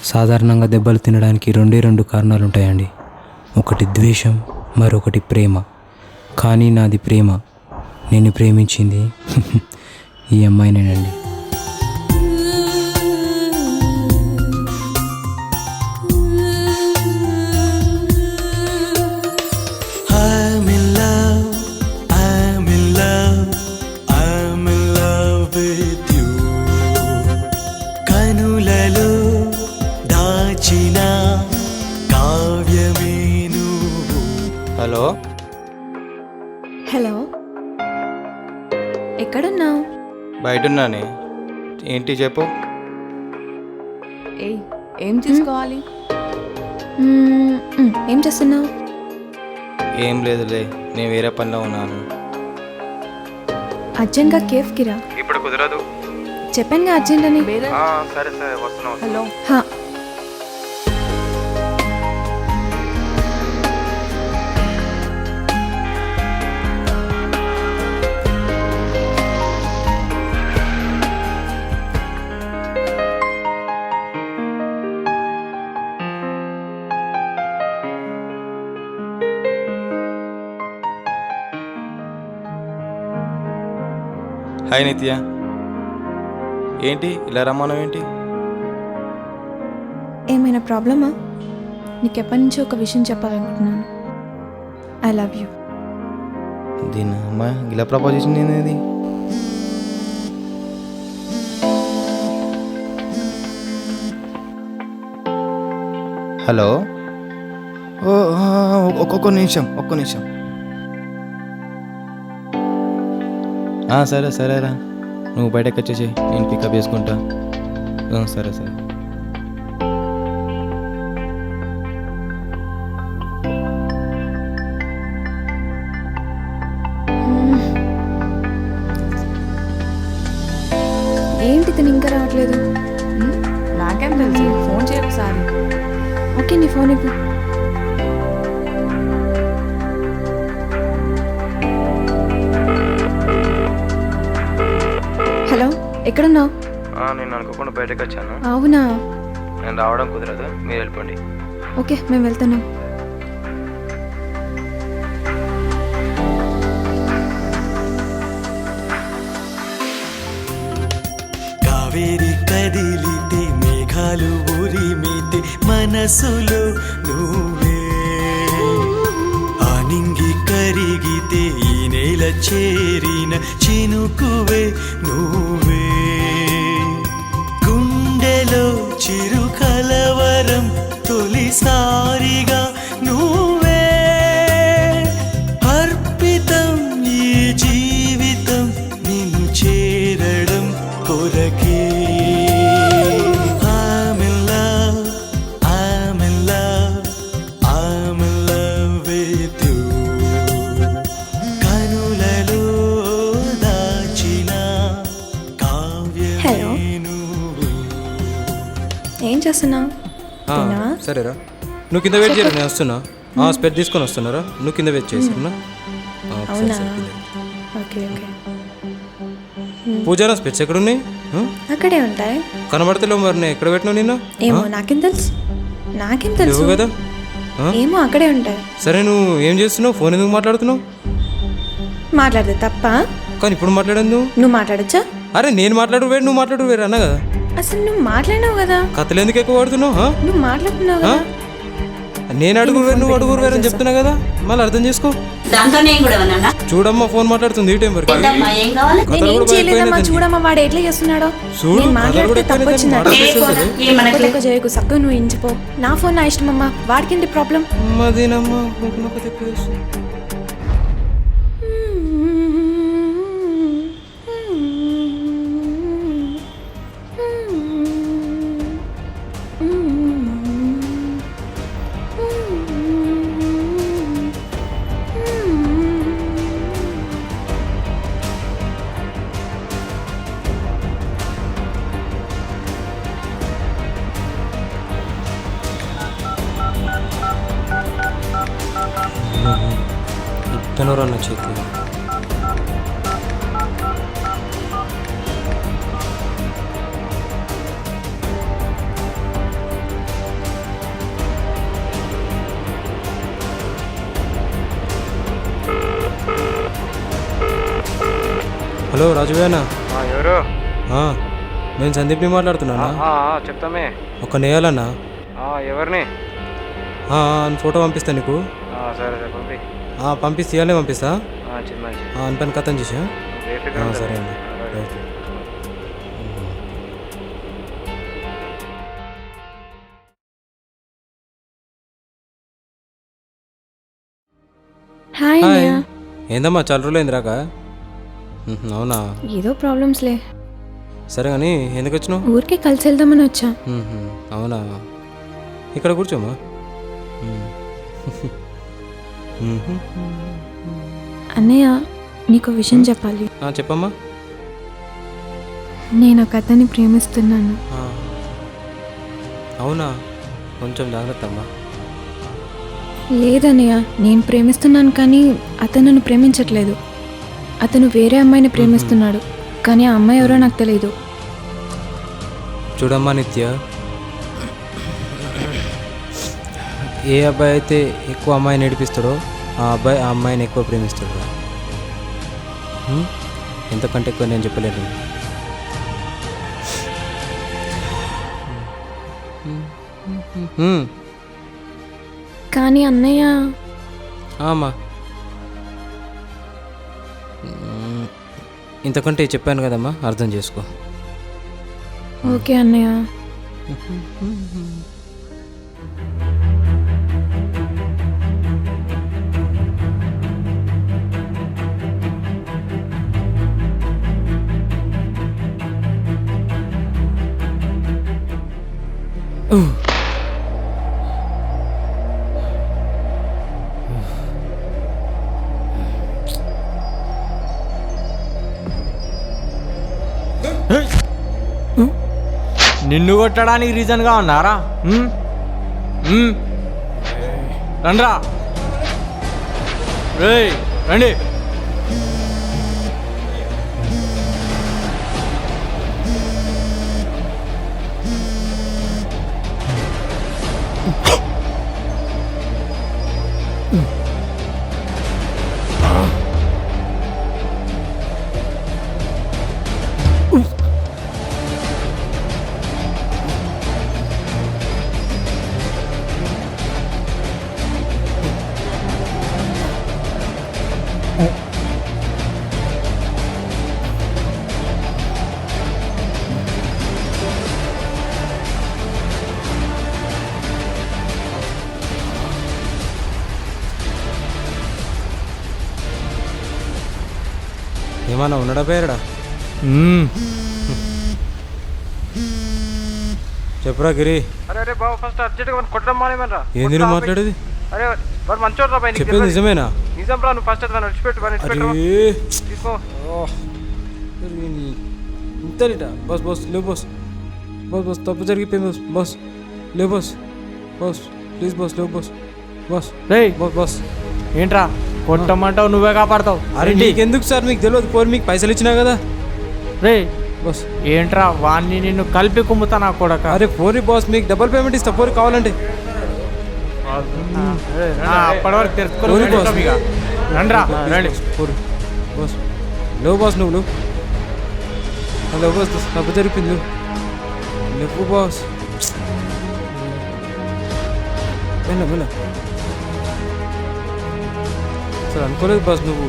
సాధారణంగా దెబ్బలు తినడానికి రెండు కారణాలు ఉంటాయండి. ఒకటి ద్వేషం, మరొకటి ప్రేమ. కానీ నాది ప్రేమ. నేను ప్రేమించింది ఈ అమ్మాయినేనండి. హలో హలో, ఎక్కడున్నావు? బయటున్నానే. ఏంటి చెప్పు. ఏం తీసుకోవాలి? ఏం చేస్తున్నావు? ఏం లేదులే, నేను వేరే పనిలో ఉన్నాను. అర్జెంట్గా కేఫ్కి రా. ఇప్పుడు కుదరదు. చెప్పానుగా అర్జెంట్ అని. సరే సరే వస్తున్నావు. హలో. హాయ్ నిత్య, ఏంటి ఇలా రమ్మన్నావు? ఏంటి ఏమైనా ప్రాబ్లమా? నీకెప్పటి నుంచి ఒక విషయం చెప్పాలనుకుంటున్నాను. I love you. దీని అమ్మా ఇలా ప్రపోజ్ చేసింది ఏంది? హలో, ఒక్క నిమిషం. సరే సరేరా, నువ్వు బయటకు వచ్చేసి నేను పికప్ చేసుకుంటా. సరే సరే. ఏంటి తిని ఇంకా రావట్లేదు? నాకేం తెలుసు, ఫోన్ చేయ ఒకసారి. ఓకే, నీ ఫోన్ ఇవ్వు. హలో, ఎక్కడున్నావు? నేను అనుకోకుండా బయటకు వచ్చాను. అవునా? నేను రావడం కుదరదు, మీరు వెళ్ళిపోండి. ఓకే, మేము వెళ్తున్నాం. కావేరి కదిలితే మేఘాలు ఉరిమితే మనసులో నువ్వే, ఆనింగి కరిగితే ఈ నేల చేరిన చినుకువే నువ్వే, గుండెలో చిరు కలవరం తొలిసారిగా నువ్వే, అర్పితం ఈ జీవితం నిన్ను చేరడం కొరకే. I'm in love, I'm in love, I'm in love with you. కనులలో దాచిన కావ్యమే నువ్వు. ఏం చేస్తున్నావు? సరేరా, నువ్వు కింద వెయిట్ చేయరు, నేను వస్తున్నా. స్పెడ్ తీసుకొని వస్తున్నారా? నువ్వు కింద వెయిట్ చేస్తున్నా. అవునా? Okay okay. పూజారా స్పెట్స్ ఎక్కడున్నాయి? అక్కడే ఉంటాయి. కనబడతలేవు. మరి నేను ఎక్కడ పెట్టినావు నిన్న? ఏమో నాకేం తెలుసు. లేవు కదా. ఏమో అక్కడే ఉంటాయి. సరే, నువ్వు ఏం చేస్తున్నావు? ఫోన్ ఎందుకు మాట్లాడుతున్నావు? మాట్లాడితే తప్ప? కానీ ఇప్పుడు మాట్లాడను. నువ్వు మాట్లాడచ్చా? అరే నేను మాట్లాడు వేరు, నువ్వు మాట్లాడు వేరు అన్నా కదా. అసలు నువ్వు మాట్లాడినావు కదా. కథలు ఎందుకు ఎక్కువ పడుతున్నావు? నువ్వు మాట్లాడుతున్నావు కదా. నేను అడుగురు వేరు, నువ్వు అడుగురు వేరు అని చెప్తున్నా కదా. మళ్ళీ అర్థం చేసుకో. చూడమ్మా, ఫోన్ మాట్లాడుతుంది. ఈ టైం వరకు నేనేం చేయలేదమ్మా. చూడమ్మా వాడు ఎట్లా చేస్తున్నాడో. నేను మాట్లాడితే తప్పొచ్చిందంటే చేయకు. సక్క నువ్వు ఇంచిపో. నా ఫోన్ నా ఇష్టం అమ్మా. వాడికి ప్రాబ్లం? మదేనమ్మా. ఇతనెవరు అన్న చేతి హలో రాజువేనా? ఎవరు? నేను సందీప్ని మాట్లాడుతున్నానా? చెప్తామే. ఒక నేయాలన్నా ఎవరిని? ఫోటో పంపిస్తా నీకు. సరే సరే పంపి. పంపిస్తే ఇవాళే పంపిస్తా. మంచి అనిపని కథం చేసా. సరే అండి. ఓకే. Hi hi. అన్నయ్య. ఏందమ్మా చాలా రోజులైంది రాక? అవునా? ఏదో ప్రాబ్లమ్స్లే, సరే కానీ ఎందుకు వచ్చినావు? ఊరికే కలిసి వెళ్దామని వచ్చా. అవునా? ఇక్కడ కూర్చోమ్మా. అన్నయ్య, నీకు విషయం చెప్పాలి. చెప్పమ్మా. నేను ఒక అతన్ని ప్రేమిస్తున్నాను. అవునా? కొంచెం జాగ్రత్త అమ్మా. లేదన్నయ్య, నేను ప్రేమిస్తున్నాను కానీ అతను నన్ను ప్రేమించట్లేదు. అతను వేరే అమ్మాయిని ప్రేమిస్తున్నాడు, కానీ ఆ అమ్మాయి ఎవరో నాకు తెలియదు. చూడమ్మా నిత్య, ఏ అబ్బాయి అయితే ఎక్కువ అమ్మాయిని ఏడిపిస్తాడో ఆ అబ్బాయి ఆ అమ్మాయిని ఎక్కువ ప్రేమిస్తాడు. ఎంతకంటే ఎక్కువ నేను చెప్పలేను. కానీ అన్నయ్య, అమ్మా ఇంతకంటే చెప్పాను కదమ్మా, అర్థం చేసుకో. ఓకే అన్నయ్య. నిన్ను కొట్టడానికి రీజన్గా ఉన్నారా? రండ్రా, రండి. ఏమన్నా ఉన్నాడా పేరడా? చెప్పురా గిరి. అరే బాబు, ఫస్ట్ అర్జెంట్గా మనం కొట్టడం మానేమనరా. ఏంది నువ్వు మాట్లాడేది? అరే వాడు మంచోడు రా. చెప్పేది నిజమేనా? నిజం రా. నువ్వు ఫస్ట్ అది విడిచిపెట్టు. తీసుకో. ఇంతేట బస్ బస్ లేవు బస్. బస్ బస్ తప్పు జరిగిపోయింది బస్. బస్ లేవు బస్. బస్ ప్లీజ్ బస్ లేవు బస్. Bus bus bus. ఏంట్రా కొట్టమంటావు, నువ్వే కాపాడతావు. అరే నీకెందుకు సార్? మీకు తెలియదు, పోరు మీకు పైసలు ఇచ్చినా కదా. రే బస్ ఏంట్రా, వాడిని నిన్ను కలిపి కుమ్ముతా నా కొడక. అరే పోరి బాస్, మీకు డబుల్ పేమెంట్ ఇస్తా, పోరి కావాలంటే. అప్పటి వరకు తెలుసుకోవాలి. రండ్రా రండి. పోరి బాస్ లేవు బాస్. నువ్వు లేవు బాస్. తప్పు జరిపింది. లేవు బాస్. వెళ్ళ సార్, అనుకోలేదు బాస్ నువ్వు.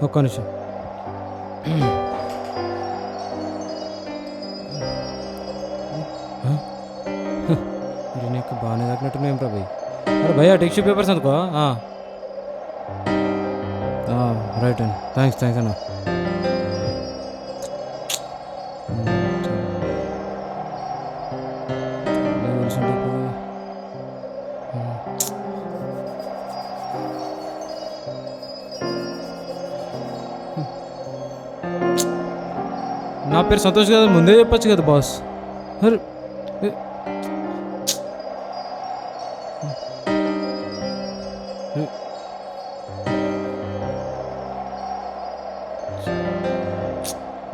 ఒక్క నిమిషం. నీకు బాగానే తగ్గినట్టున్నాం రా భయ్. అరే భయ్యా టిష్యూ పేపర్స్ అందుకో. రైట్ అండి. థ్యాంక్స్ అన్న. నా పేరు సంతోష్ కదా, ముందే చెప్పొచ్చు కదా బాస్. అరే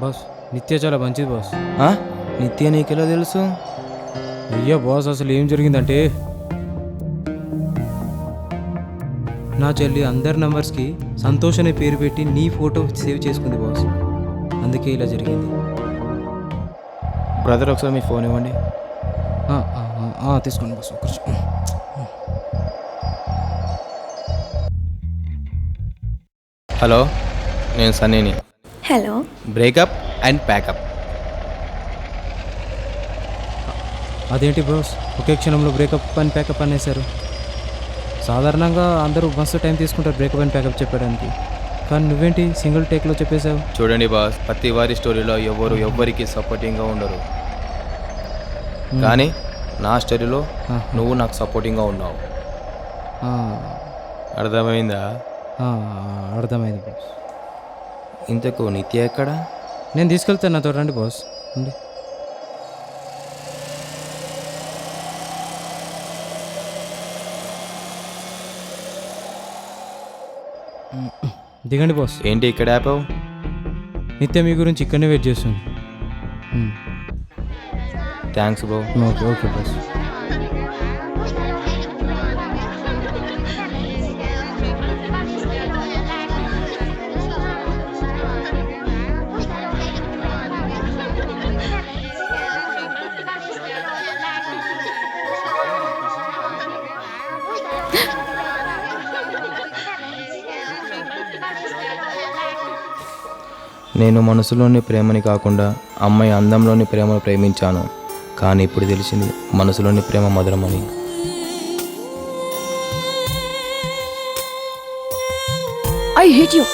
బాస్, నిత్య చాలా మంచిది బాస్. ఆ? నిత్య నీకెలా తెలుసు? అయ్యా బాస్, అసలు ఏం జరిగిందంటే నా చెల్లి అందరి నంబర్స్కి సంతోష్ అనే పేరు పెట్టి నీ ఫోటో సేవ్ చేసుకుంది బాస్. అందుకే ఇలా జరిగింది. బ్రదర్ ఒకసారి మీ ఫోన్ ఇవ్వండి. తీసుకోండి బాస్, ఒక్క నిమిషం. హలో, నేను సన్నీని. హలో. Breakup and packup. అదేంటి బాస్, ఒకే క్షణంలో బ్రేకప్ అండ్ ప్యాకప్ అనేసారు? సాధారణంగా అందరూ మస్తు టైం తీసుకుంటారు బ్రేకప్ అండ్ ప్యాకప్ చెప్పడానికి, కానీ నువ్వేంటి సింగిల్ టేక్లో చెప్పేశావు? చూడండి బాస్, ప్రతి వారి స్టోరీలో ఎవ్వరికి సపోర్టింగ్గా ఉండరు, కానీ నా స్టోరీలో నువ్వు నాకు సపోర్టింగ్గా ఉన్నావు. అర్థమైందా? అర్థమైంది బాస్. ఇంతకు నిత్య ఎక్కడా? నేను తీసుకెళ్తాను, నాతో రండి బాస్. రండి. దిగండి బాస్. ఏంటి ఇక్కడ ఆపావు? నిత్య మీ గురించి ఇక్కడనే వెయిట్ చేస్తుంది. Thanks bro. Okay okay boss. నేను మనసులోని ప్రేమని కాకుండా అమ్మాయి అందంలోని ప్రేమను ప్రేమించాను, కానీ ఇప్పుడు తెలిసింది మనసులోని ప్రేమ మధురమని. I hate you.